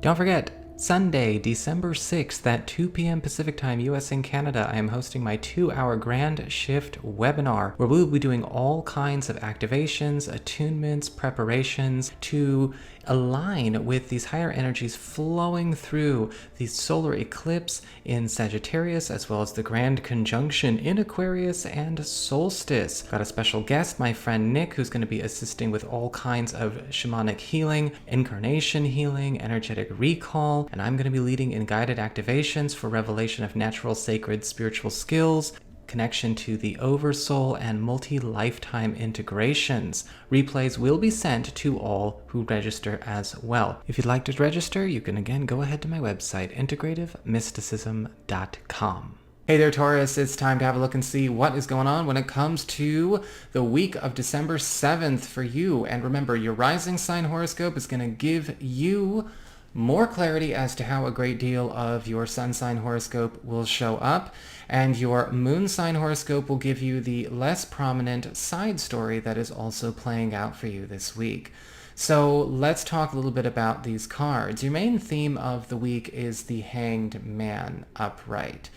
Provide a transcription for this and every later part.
Don't forget, Sunday, December 6th at 2 p.m. Pacific Time, US and Canada, I am hosting my 2-hour Grand Shift webinar where we will be doing all kinds of activations, attunements, preparations to align with these higher energies flowing through the solar eclipse in Sagittarius, as well as the grand conjunction in Aquarius and solstice. Got a special guest, my friend Nick, who's going to be assisting with all kinds of shamanic healing, incarnation healing, energetic recall, and I'm going to be leading in guided activations for revelation of natural, sacred, spiritual skills, connection to the Oversoul, and multi-lifetime integrations. Replays will be sent to all who register as well. If you'd like to register, you can again go ahead to my website, integrativemysticism.com. Hey there, Taurus. It's time to have a look and see what is going on when it comes to the week of December 7th for you. And remember, your rising sign horoscope is going to give you more clarity as to how a great deal of your sun sign horoscope will show up, and your moon sign horoscope will give you the less prominent side story that is also playing out for you this week. So let's talk a little bit about these cards. Your main theme of the week is the Hanged Man upright.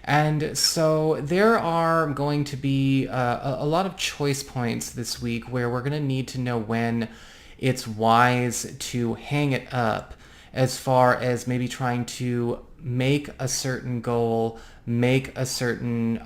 And so there are going to be a lot of choice points this week where we're going to need to know when it's wise to hang it up, as far as maybe trying to make a certain goal, make a certain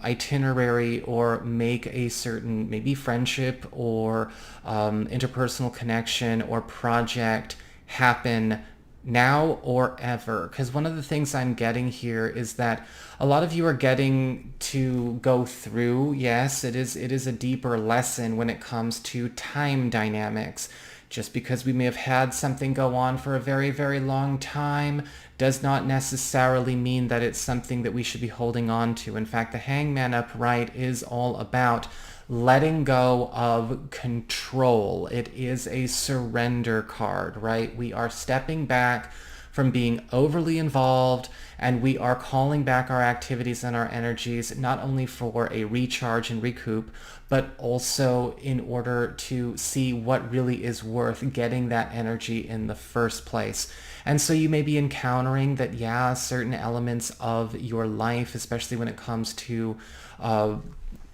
itinerary, or make a certain maybe friendship or interpersonal connection or project happen now or ever. Because one of the things I'm getting here is that a lot of you are getting to go through, yes, it is a deeper lesson when it comes to time dynamics. Just because we may have had something go on for a very, very long time does not necessarily mean that it's something that we should be holding on to. In fact, the Hangman upright is all about letting go of control. It is a surrender card, right? We are stepping back from being overly involved, and we are calling back our activities and our energies, not only for a recharge and recoup, but also in order to see what really is worth getting that energy in the first place. And so you may be encountering that, yeah, certain elements of your life, especially when it comes to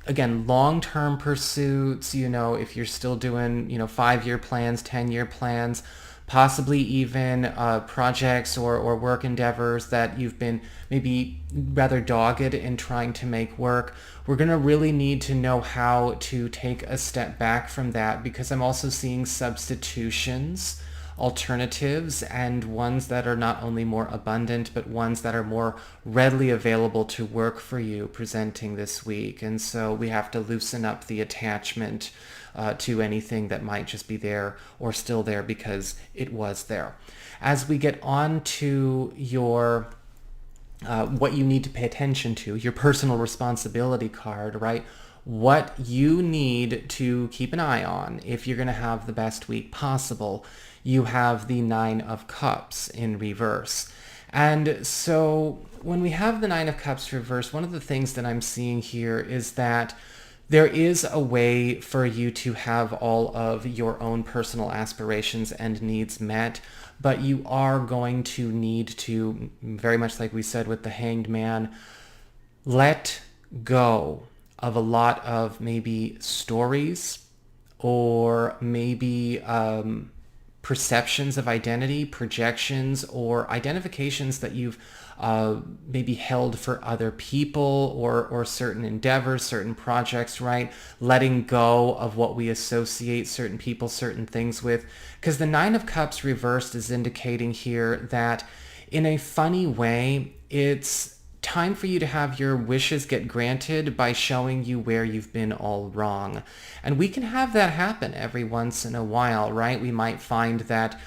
again, long-term pursuits, if you're still doing, 5-year plans, 10-year plans, possibly even projects or work endeavors that you've been maybe rather dogged in trying to make work. We're going to really need to know how to take a step back from that, because I'm also seeing substitutions, alternatives, and ones that are not only more abundant, but ones that are more readily available to work for you presenting this week. And so we have to loosen up the attachment to anything that might just be there or still there because it was there. As we get on to your what you need to pay attention to, your personal responsibility card, right? What you need to keep an eye on if you're going to have the best week possible. You have the 9 of Cups in reverse. And so when we have the 9 of Cups reverse, one of the things that I'm seeing here is that there is a way for you to have all of your own personal aspirations and needs met, but you are going to need to, very much like we said with the Hanged Man, let go of a lot of maybe stories or maybe perceptions of identity, projections, or identifications that you've maybe held for other people or certain endeavors, certain projects, right? Letting go of what we associate certain people, certain things with. Because the 9 of Cups reversed is indicating here that in a funny way, it's time for you to have your wishes get granted by showing you where you've been all wrong. And we can have that happen every once in a while, right? We might find that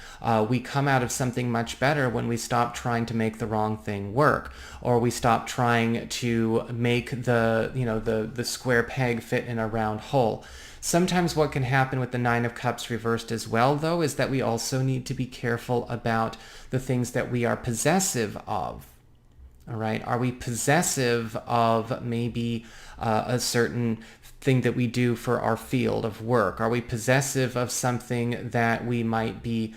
we come out of something much better when we stop trying to make the wrong thing work, or we stop trying to make the square peg fit in a round hole. Sometimes what can happen with the 9 of Cups reversed as well, though, is that we also need to be careful about the things that we are possessive of. All right. Are we possessive of maybe a certain thing that we do for our field of work? Are we possessive of something that we might be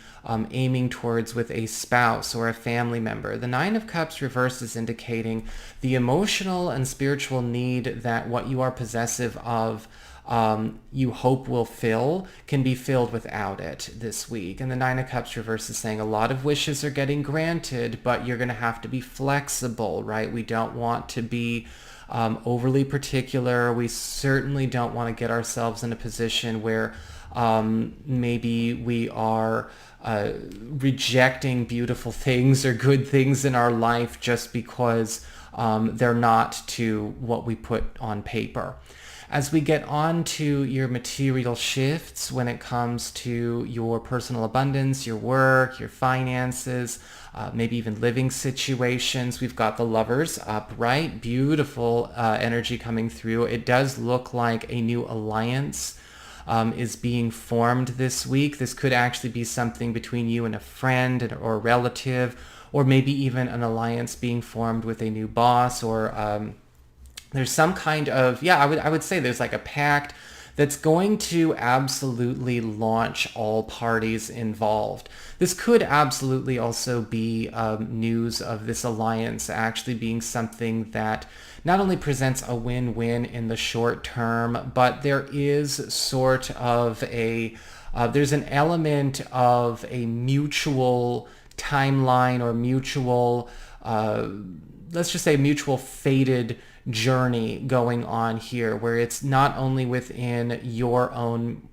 aiming towards with a spouse or a family member? The Nine of Cups reverse is indicating the emotional and spiritual need that what you are possessive of you hope will fill can be filled without it this week. And the Nine of Cups reverse is saying a lot of wishes are getting granted, but you're going to have to be flexible, right? We don't want to be overly particular. We certainly don't want to get ourselves in a position where maybe we are rejecting beautiful things or good things in our life just because they're not to what we put on paper. As we get on to your material shifts when it comes to your personal abundance, your work, your finances, maybe even living situations, we've got the Lovers upright. Beautiful energy coming through. It does look like a new alliance is being formed this week. This could actually be something between you and a friend or a relative, or maybe even an alliance being formed with a new boss, or there's some kind of, I would say there's like a pact that's going to absolutely launch all parties involved. This could absolutely also be news of this alliance actually being something that not only presents a win-win in the short term, but there is sort of there's an element of a mutual timeline or mutual, let's just say mutual fated journey going on here, where it's not only within your own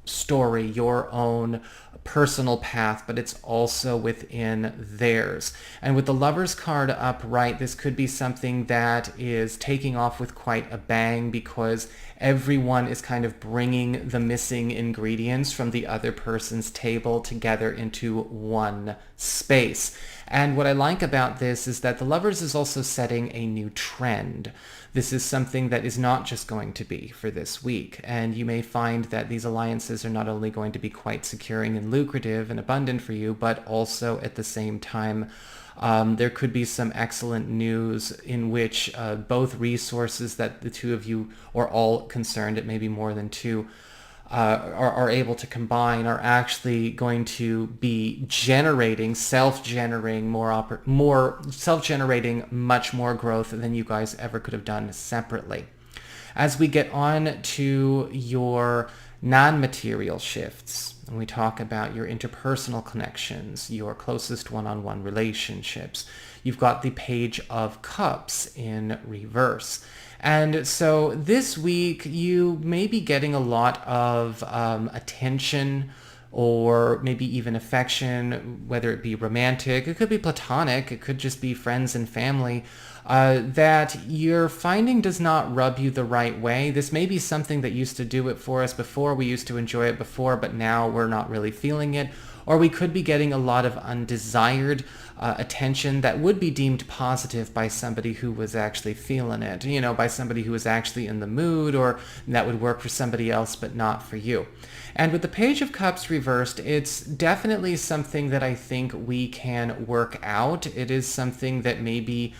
story, your own personal path, but it's also within theirs. And with the Lovers card upright, this could be something that is taking off with quite a bang, because everyone is kind of bringing the missing ingredients from the other person's table together into one space. And what I like about this is that the Lovers is also setting a new trend. This is something that is not just going to be for this week. And you may find that these alliances are not only going to be quite securing and lucrative and abundant for you, but also at the same time, there could be some excellent news in which both resources that the two of you, or all concerned, it may be more than two, are able to combine, are actually going to be self-generating much more growth than you guys ever could have done separately. As we get on to your non-material shifts, and we talk about your interpersonal connections, your closest one-on-one relationships, you've got the Page of Cups in reverse. And so this week, you may be getting a lot of attention, or maybe even affection, whether it be romantic, it could be platonic, it could just be friends and family, that you're finding does not rub you the right way. This may be something that used to do it for us before, we used to enjoy it before, but now we're not really feeling it. Or we could be getting a lot of undesired attention that would be deemed positive by somebody who was actually feeling it, by somebody who was actually in the mood, or that would work for somebody else but not for you. And with the Page of Cups reversed, it's definitely something that I think we can work out. It is something that maybe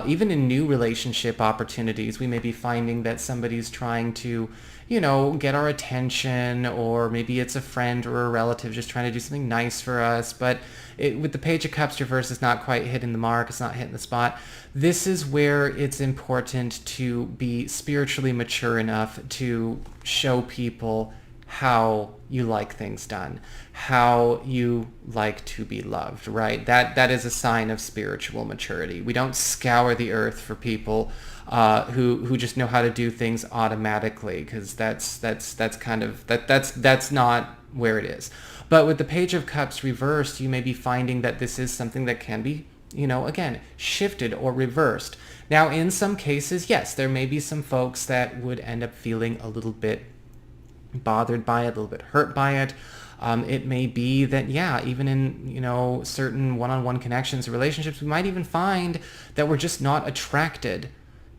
even in new relationship opportunities, we may be finding that somebody's trying to, get our attention, or maybe it's a friend or a relative just trying to do something nice for us. But with the Page of Cups reverse, it's not quite hitting the mark. It's not hitting the spot. This is where it's important to be spiritually mature enough to show people how you like things done, how you like to be loved, right? That is a sign of spiritual maturity. We don't scour the earth for people who just know how to do things automatically, because that's not where it is. But with the Page of Cups reversed, you may be finding that this is something that can be, again, shifted or reversed. Now, in some cases, yes, there may be some folks that would end up feeling a little bit bothered by it, a little bit hurt by it. It may be that, even in, certain one-on-one connections or relationships, we might even find that we're just not attracted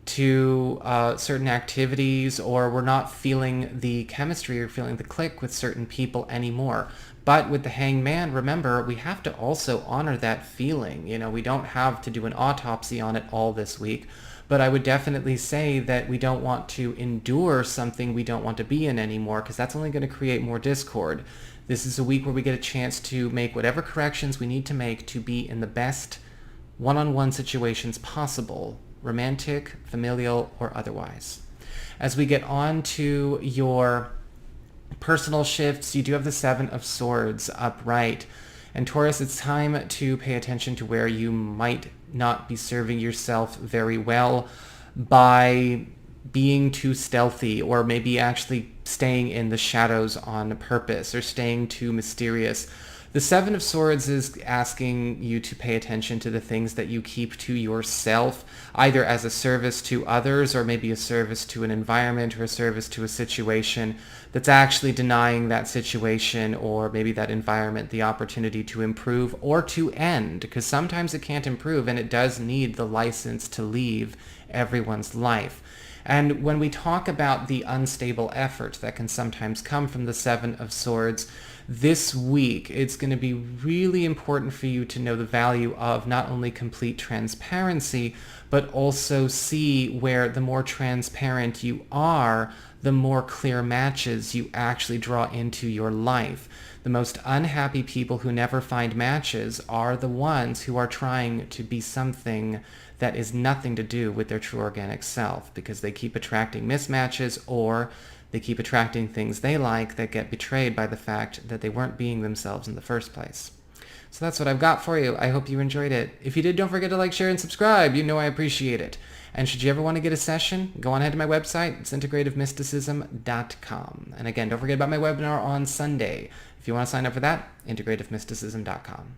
to certain activities, or we're not feeling the chemistry or feeling the click with certain people anymore. But with the Hangman, remember, we have to also honor that feeling. We don't have to do an autopsy on it all this week, But I would definitely say that we don't want to endure something we don't want to be in anymore, because that's only going to create more discord. This is a week where we get a chance to make whatever corrections we need to make to be in the best one-on-one situations possible, romantic, familial, or otherwise. As we get on to your personal shifts, you do have the Seven of Swords upright. And Taurus, it's time to pay attention to where you might not be serving yourself very well by being too stealthy, or maybe actually staying in the shadows on purpose, or staying too mysterious. The Seven of Swords is asking you to pay attention to the things that you keep to yourself, either as a service to others, or maybe a service to an environment, or a service to a situation that's actually denying that situation or maybe that environment the opportunity to improve or to end, because sometimes it can't improve and it does need the license to leave everyone's life. And when we talk about the unstable effort that can sometimes come from the Seven of Swords, this week it's going to be really important for you to know the value of not only complete transparency, but also see where the more transparent you are, the more clear matches you actually draw into your life. The most unhappy people who never find matches are the ones who are trying to be something that is nothing to do with their true organic self, because they keep attracting mismatches, or they keep attracting things they like that get betrayed by the fact that they weren't being themselves in the first place. So that's what I've got for you. I hope you enjoyed it. If you did, don't forget to like, share, and subscribe. You know I appreciate it. And should you ever want to get a session, go on ahead to my website. It's integrativemysticism.com. And again, don't forget about my webinar on Sunday. If you want to sign up for that, integrativemysticism.com.